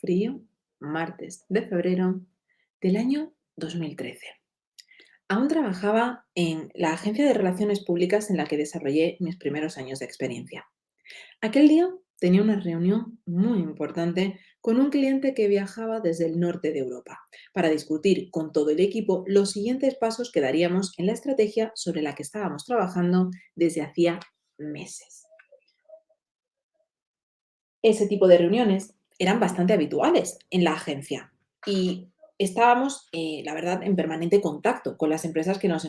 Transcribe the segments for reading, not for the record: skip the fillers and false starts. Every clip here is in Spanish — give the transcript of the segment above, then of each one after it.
frío martes de febrero del año 2013. Aún trabajaba en la agencia de relaciones públicas en la que desarrollé mis primeros años de experiencia. Aquel día tenía una reunión muy importante con un cliente que viajaba desde el norte de Europa para discutir con todo el equipo los siguientes pasos que daríamos en la estrategia sobre la que estábamos trabajando desde hacía meses. Ese tipo de reuniones eran bastante habituales en la agencia y estábamos, la verdad, en permanente contacto con las empresas que nos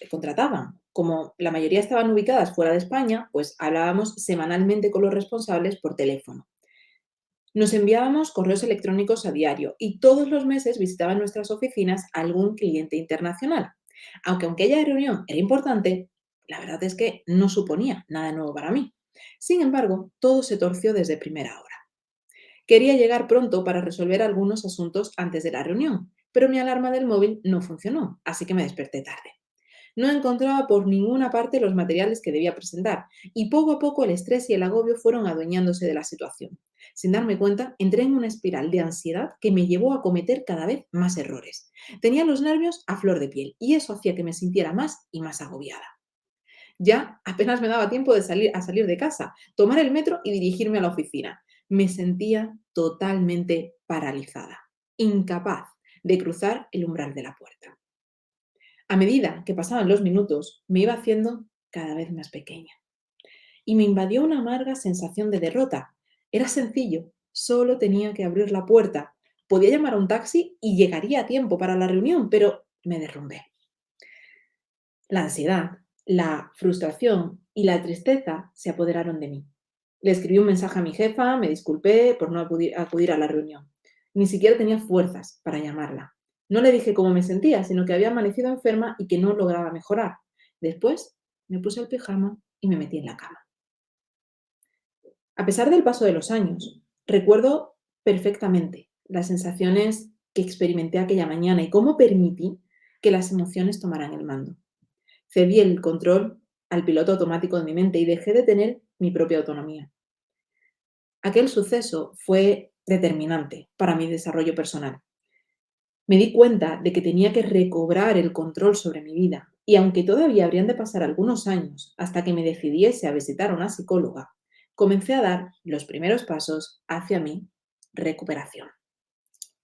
contrataban. Como la mayoría estaban ubicadas fuera de España, pues hablábamos semanalmente con los responsables por teléfono. Nos enviábamos correos electrónicos a diario y todos los meses visitaban nuestras oficinas algún cliente internacional. Aunque aquella reunión era importante, la verdad es que no suponía nada nuevo para mí. Sin embargo, todo se torció desde primera hora. Quería llegar pronto para resolver algunos asuntos antes de la reunión, pero mi alarma del móvil no funcionó, así que me desperté tarde. No encontraba por ninguna parte los materiales que debía presentar y poco a poco el estrés y el agobio fueron adueñándose de la situación. Sin darme cuenta, entré en una espiral de ansiedad que me llevó a cometer cada vez más errores. Tenía los nervios a flor de piel y eso hacía que me sintiera más y más agobiada. Ya apenas me daba tiempo de salir de casa, tomar el metro y dirigirme a la oficina. Me sentía totalmente paralizada, incapaz de cruzar el umbral de la puerta. A medida que pasaban los minutos, me iba haciendo cada vez más pequeña y me invadió una amarga sensación de derrota. Era sencillo, solo tenía que abrir la puerta. Podía llamar a un taxi y llegaría a tiempo para la reunión, pero me derrumbé. La ansiedad, la frustración y la tristeza se apoderaron de mí. Le escribí un mensaje a mi jefa, me disculpé por no acudir a la reunión. Ni siquiera tenía fuerzas para llamarla. No le dije cómo me sentía, sino que había amanecido enferma y que no lograba mejorar. Después me puse el pijama y me metí en la cama. A pesar del paso de los años, recuerdo perfectamente las sensaciones que experimenté aquella mañana y cómo permití que las emociones tomaran el mando. Cedí el control al piloto automático de mi mente y dejé de tener mi propia autonomía. Aquel suceso fue determinante para mi desarrollo personal. Me di cuenta de que tenía que recobrar el control sobre mi vida y aunque todavía habrían de pasar algunos años hasta que me decidiese a visitar a una psicóloga, comencé a dar los primeros pasos hacia mi recuperación.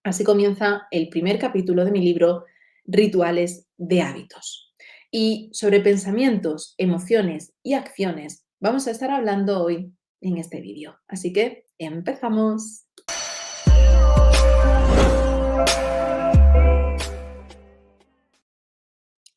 Así comienza el primer capítulo de mi libro Rituales de hábitos. Y sobre pensamientos, emociones y acciones vamos a estar hablando hoy en este vídeo. Así que empezamos.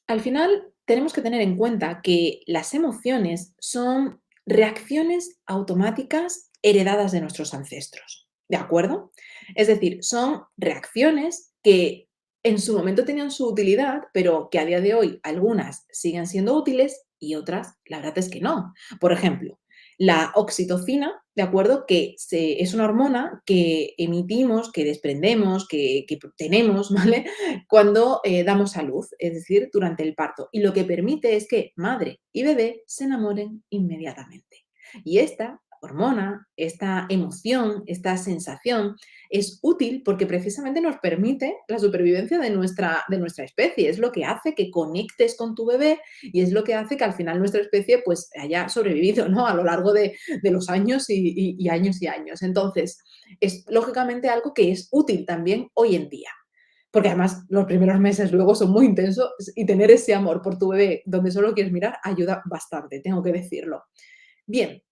Al final, tenemos que tener en cuenta que las emociones son reacciones automáticas heredadas de nuestros ancestros, ¿de acuerdo? Es decir, son reacciones que en su momento tenían su utilidad, pero que a día de hoy algunas siguen siendo útiles y otras, la verdad es que no. Por ejemplo, la oxitocina, ¿de acuerdo? Es una hormona que emitimos, que desprendemos, que tenemos, ¿vale? Cuando damos a luz, es decir, durante el parto. Y lo que permite es que madre y bebé se enamoren inmediatamente. Y esta hormona, esta emoción, esta sensación es útil porque precisamente nos permite la supervivencia de nuestra especie. Es lo que hace que conectes con tu bebé y es lo que hace que al final nuestra especie pues haya sobrevivido, ¿no? A lo largo de los años y años y años. Entonces, es lógicamente algo que es útil también hoy en día. Porque además los primeros meses luego son muy intensos y tener ese amor por tu bebé donde solo quieres mirar ayuda bastante, tengo que decirlo. Bien,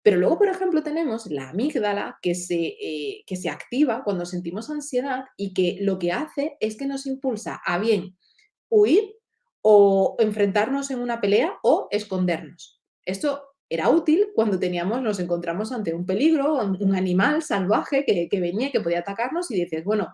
pero luego, por ejemplo, tenemos la amígdala que se activa cuando sentimos ansiedad y que lo que hace es que nos impulsa a bien huir o enfrentarnos en una pelea o escondernos. Esto era útil cuando nos encontramos ante un peligro, un animal salvaje que venía y que podía atacarnos y dices, bueno,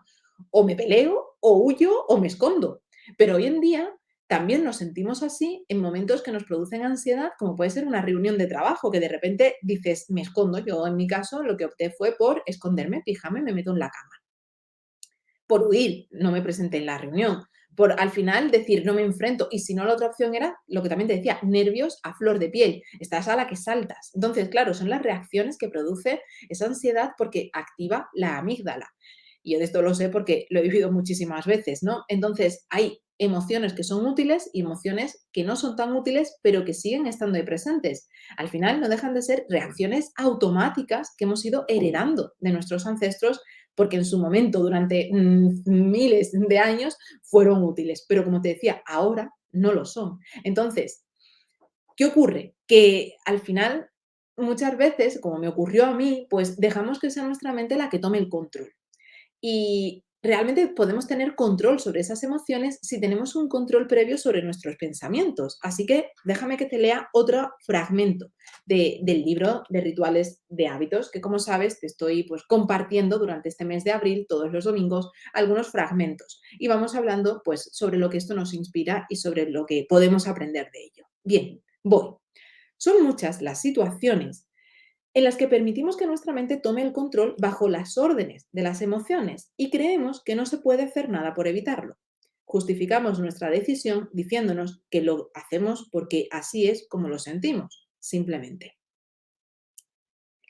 o me peleo, o huyo, o me escondo. Pero hoy en día también nos sentimos así en momentos que nos producen ansiedad, como puede ser una reunión de trabajo, que de repente dices, me escondo. Yo, en mi caso, lo que opté fue por esconderme, pijama y me meto en la cama. Por huir, no me presenté en la reunión. por al final decir, no me enfrento. Y si no, la otra opción era lo que también te decía, nervios a flor de piel. Estás a la que saltas. Entonces, claro, son las reacciones que produce esa ansiedad porque activa la amígdala. Y yo de esto lo sé porque lo he vivido muchísimas veces, ¿no? Entonces, hay emociones que son útiles y emociones que no son tan útiles, pero que siguen estando ahí presentes. Al final no dejan de ser reacciones automáticas que hemos ido heredando de nuestros ancestros porque en su momento, durante miles de años, fueron útiles. Pero como te decía, ahora no lo son. Entonces, ¿qué ocurre? Que al final, muchas veces, como me ocurrió a mí, pues dejamos que sea nuestra mente la que tome el control. Y realmente podemos tener control sobre esas emociones si tenemos un control previo sobre nuestros pensamientos. Así que déjame que te lea otro fragmento del libro de rituales de hábitos, que como sabes te estoy pues compartiendo durante este mes de abril, todos los domingos, algunos fragmentos. Y vamos hablando pues sobre lo que esto nos inspira y sobre lo que podemos aprender de ello. Bien, voy. Son muchas las situaciones en las que permitimos que nuestra mente tome el control bajo las órdenes de las emociones y creemos que no se puede hacer nada por evitarlo. Justificamos nuestra decisión diciéndonos que lo hacemos porque así es como lo sentimos, simplemente.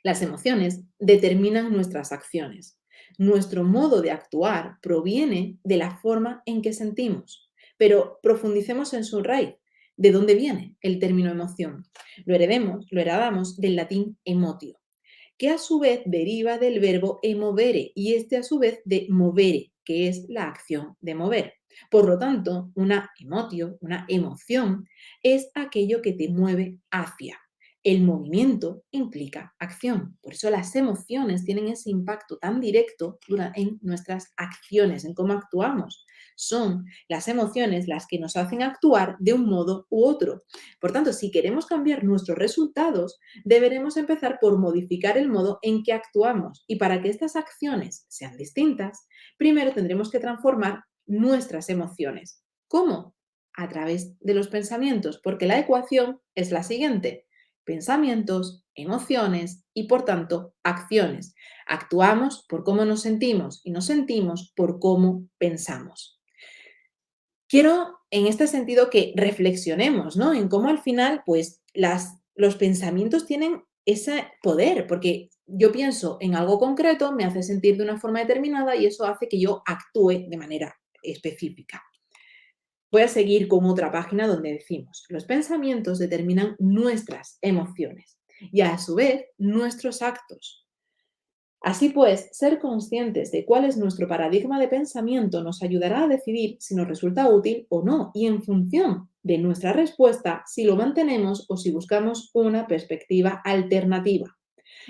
Las emociones determinan nuestras acciones. Nuestro modo de actuar proviene de la forma en que sentimos, pero profundicemos en su raíz. ¿De dónde viene el término emoción? Lo heredamos del latín emotio, que a su vez deriva del verbo emovere y este a su vez de movere, que es la acción de mover. Por lo tanto, una emotio, una emoción, es aquello que te mueve hacia. El movimiento implica acción. Por eso las emociones tienen ese impacto tan directo en nuestras acciones, en cómo actuamos. Son las emociones las que nos hacen actuar de un modo u otro. Por tanto, si queremos cambiar nuestros resultados, deberemos empezar por modificar el modo en que actuamos. Y para que estas acciones sean distintas, primero tendremos que transformar nuestras emociones. ¿Cómo? A través de los pensamientos, porque la ecuación es la siguiente: pensamientos, emociones y, por tanto, acciones. Actuamos por cómo nos sentimos y nos sentimos por cómo pensamos. Quiero, en este sentido, que reflexionemos, ¿no? En cómo al final, pues, los pensamientos tienen ese poder, porque yo pienso en algo concreto, me hace sentir de una forma determinada y eso hace que yo actúe de manera específica. Voy a seguir con otra página donde decimos, los pensamientos determinan nuestras emociones y a su vez nuestros actos. Así pues, ser conscientes de cuál es nuestro paradigma de pensamiento nos ayudará a decidir si nos resulta útil o no, y en función de nuestra respuesta, si lo mantenemos o si buscamos una perspectiva alternativa.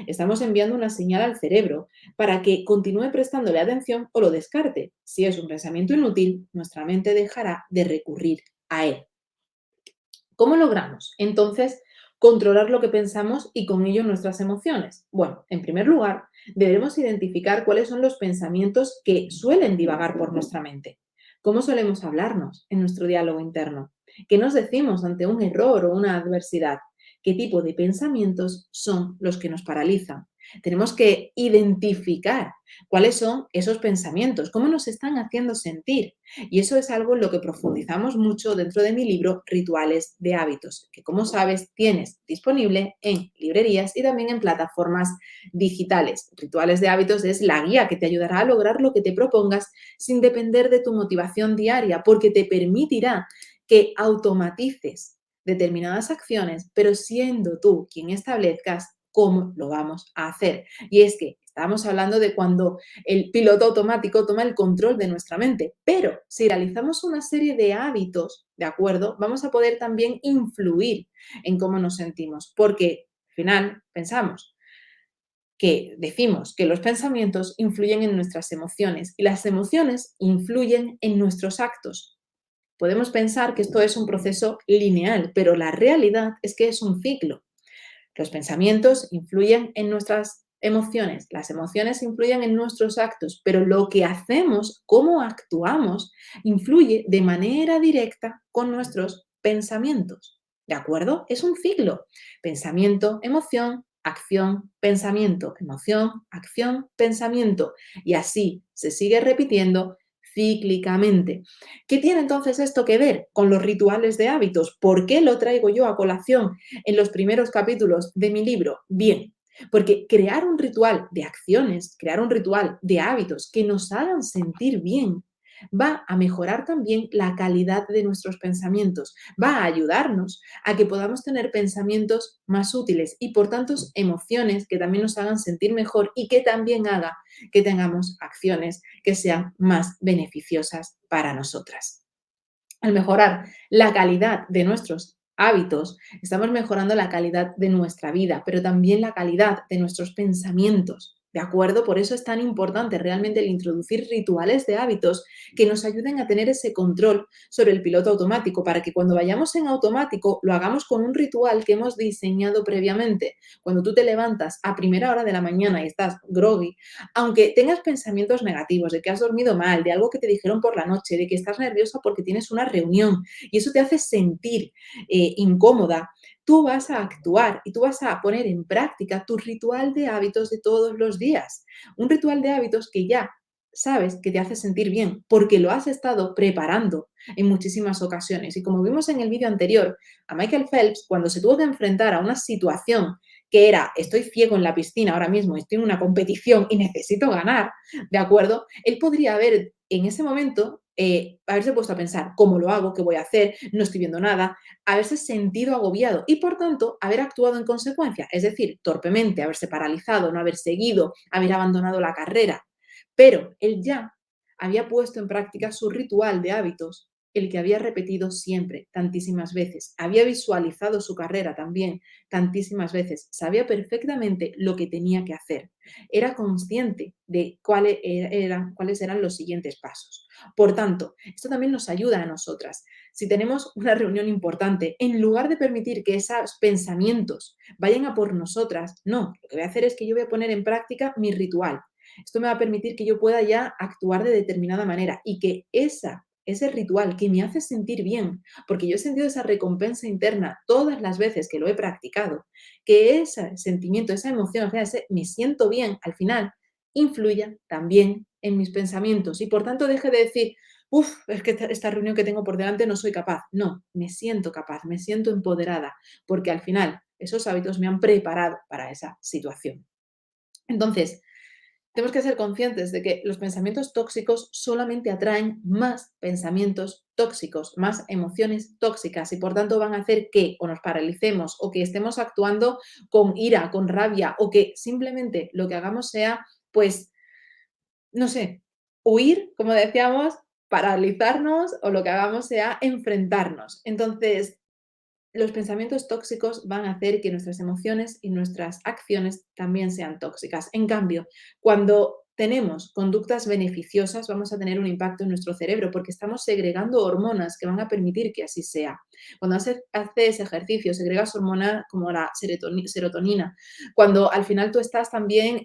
Estamos enviando una señal al cerebro para que continúe prestándole atención o lo descarte. Si es un pensamiento inútil, nuestra mente dejará de recurrir a él. ¿Cómo logramos entonces controlar lo que pensamos y con ello nuestras emociones? Bueno, en primer lugar, deberemos identificar cuáles son los pensamientos que suelen divagar por nuestra mente. ¿Cómo solemos hablarnos en nuestro diálogo interno? ¿Qué nos decimos ante un error o una adversidad? ¿Qué tipo de pensamientos son los que nos paralizan? Tenemos que identificar cuáles son esos pensamientos, cómo nos están haciendo sentir. Y eso es algo en lo que profundizamos mucho dentro de mi libro Rituales de Hábitos, que como sabes tienes disponible en librerías y también en plataformas digitales. Rituales de Hábitos es la guía que te ayudará a lograr lo que te propongas sin depender de tu motivación diaria, porque te permitirá que automatices determinadas acciones, pero siendo tú quien establezcas cómo lo vamos a hacer. Y es que estamos hablando de cuando el piloto automático toma el control de nuestra mente. Pero si realizamos una serie de hábitos, ¿de acuerdo? Vamos a poder también influir en cómo nos sentimos, porque al final pensamos que decimos que los pensamientos influyen en nuestras emociones y las emociones influyen en nuestros actos. Podemos pensar que esto es un proceso lineal, pero la realidad es que es un ciclo. Los pensamientos influyen en nuestras emociones, las emociones influyen en nuestros actos, pero lo que hacemos, cómo actuamos, influye de manera directa con nuestros pensamientos. ¿De acuerdo? Es un ciclo. Pensamiento, emoción, acción, pensamiento, emoción, acción, pensamiento. Y así se sigue repitiendo cíclicamente. ¿Qué tiene entonces esto que ver con los rituales de hábitos? ¿Por qué lo traigo yo a colación en los primeros capítulos de mi libro? Bien, porque crear un ritual de acciones, crear un ritual de hábitos que nos hagan sentir bien, va a mejorar también la calidad de nuestros pensamientos, va a ayudarnos a que podamos tener pensamientos más útiles y por tanto emociones que también nos hagan sentir mejor y que también haga que tengamos acciones que sean más beneficiosas para nosotras. Al mejorar la calidad de nuestros hábitos, estamos mejorando la calidad de nuestra vida, pero también la calidad de nuestros pensamientos. ¿De acuerdo? Por eso es tan importante realmente el introducir rituales de hábitos que nos ayuden a tener ese control sobre el piloto automático, para que cuando vayamos en automático lo hagamos con un ritual que hemos diseñado previamente. Cuando tú te levantas a primera hora de la mañana y estás groggy, aunque tengas pensamientos negativos, de que has dormido mal, de algo que te dijeron por la noche, de que estás nerviosa porque tienes una reunión y eso te hace sentir incómoda, tú vas a actuar y tú vas a poner en práctica tu ritual de hábitos de todos los días. Un ritual de hábitos que ya sabes que te hace sentir bien porque lo has estado preparando en muchísimas ocasiones. Y como vimos en el vídeo anterior, a Michael Phelps, cuando se tuvo que enfrentar a una situación que era, estoy ciego en la piscina ahora mismo, estoy en una competición y necesito ganar, ¿de acuerdo? Él podría haber en ese momento, haberse puesto a pensar, ¿cómo lo hago? ¿Qué voy a hacer? No estoy viendo nada, haberse sentido agobiado y por tanto haber actuado en consecuencia, es decir, torpemente, haberse paralizado, no haber seguido, haber abandonado la carrera. Pero él ya había puesto en práctica su ritual de hábitos, el que había repetido siempre, tantísimas veces. Había visualizado su carrera también tantísimas veces. Sabía perfectamente lo que tenía que hacer. Era consciente de cuáles eran los siguientes pasos. Por tanto, esto también nos ayuda a nosotras. Si tenemos una reunión importante, en lugar de permitir que esos pensamientos vayan a por nosotras, no, lo que voy a hacer es que yo voy a poner en práctica mi ritual. Esto me va a permitir que yo pueda ya actuar de determinada manera y que ese ritual que me hace sentir bien, porque yo he sentido esa recompensa interna todas las veces que lo he practicado, que ese sentimiento, esa emoción, o sea, ese me siento bien al final, influya también en mis pensamientos y por tanto deje de decir, uff, es que esta reunión que tengo por delante no soy capaz. No, me siento capaz, me siento empoderada, porque al final esos hábitos me han preparado para esa situación. Entonces, tenemos que ser conscientes de que los pensamientos tóxicos solamente atraen más pensamientos tóxicos, más emociones tóxicas y por tanto van a hacer que o nos paralicemos o que estemos actuando con ira, con rabia o que simplemente lo que hagamos sea, pues, no sé, huir, como decíamos, paralizarnos o lo que hagamos sea enfrentarnos. Entonces, los pensamientos tóxicos van a hacer que nuestras emociones y nuestras acciones también sean tóxicas. En cambio, cuando tenemos conductas beneficiosas, vamos a tener un impacto en nuestro cerebro porque estamos segregando hormonas que van a permitir que así sea. Cuando haces ejercicio, segregas hormonas como la serotonina. Cuando al final tú estás también,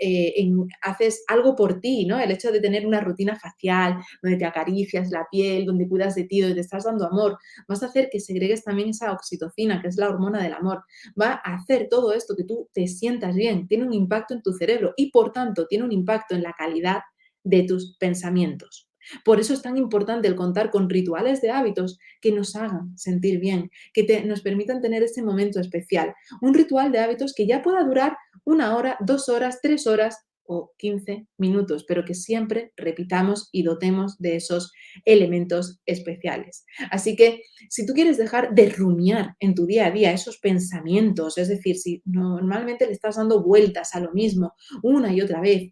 haces algo por ti, ¿no? El hecho de tener una rutina facial, donde te acaricias la piel, donde cuidas de ti, donde te estás dando amor, vas a hacer que segregues también esa oxitocina, que es la hormona del amor. Va a hacer todo esto que tú te sientas bien, tiene un impacto en tu cerebro y por tanto tiene un impacto en la calidad de tus pensamientos. Por eso es tan importante el contar con rituales de hábitos que nos hagan sentir bien, que nos permitan tener ese momento especial. Un ritual de hábitos que ya pueda durar 1 hora, 2 horas, 3 horas o 15 minutos, pero que siempre repitamos y dotemos de esos elementos especiales. Así que si tú quieres dejar de rumiar en tu día a día esos pensamientos, es decir, si normalmente le estás dando vueltas a lo mismo una y otra vez,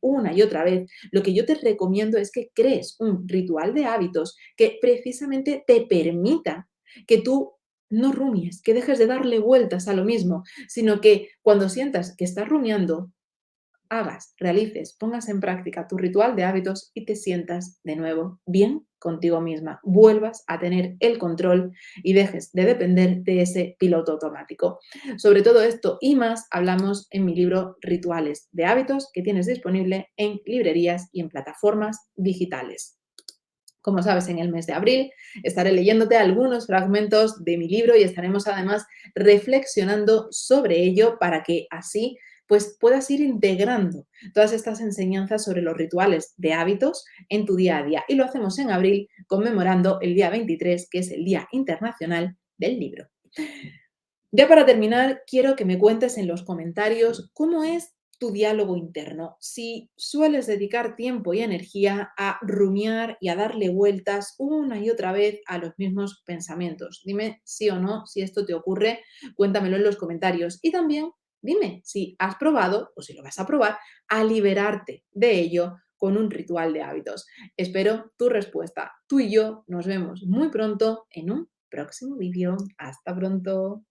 lo que yo te recomiendo es que crees un ritual de hábitos que precisamente te permita que tú no rumies, que dejes de darle vueltas a lo mismo, sino que cuando sientas que estás rumiando, hagas, realices, pongas en práctica tu ritual de hábitos y te sientas de nuevo bien contigo misma, vuelvas a tener el control y dejes de depender de ese piloto automático. Sobre todo esto y más hablamos en mi libro Rituales de hábitos que tienes disponible en librerías y en plataformas digitales. Como sabes, en el mes de abril estaré leyéndote algunos fragmentos de mi libro y estaremos además reflexionando sobre ello para que así pues puedas ir integrando todas estas enseñanzas sobre los rituales de hábitos en tu día a día. Y lo hacemos en abril, conmemorando el día 23, que es el Día Internacional del Libro. Ya para terminar, quiero que me cuentes en los comentarios cómo es tu diálogo interno, si sueles dedicar tiempo y energía a rumiar y a darle vueltas una y otra vez a los mismos pensamientos. Dime sí o no, si esto te ocurre, cuéntamelo en los comentarios. Y también dime si has probado o si lo vas a probar a liberarte de ello con un ritual de hábitos. Espero tu respuesta. Tú y yo nos vemos muy pronto en un próximo vídeo. Hasta pronto.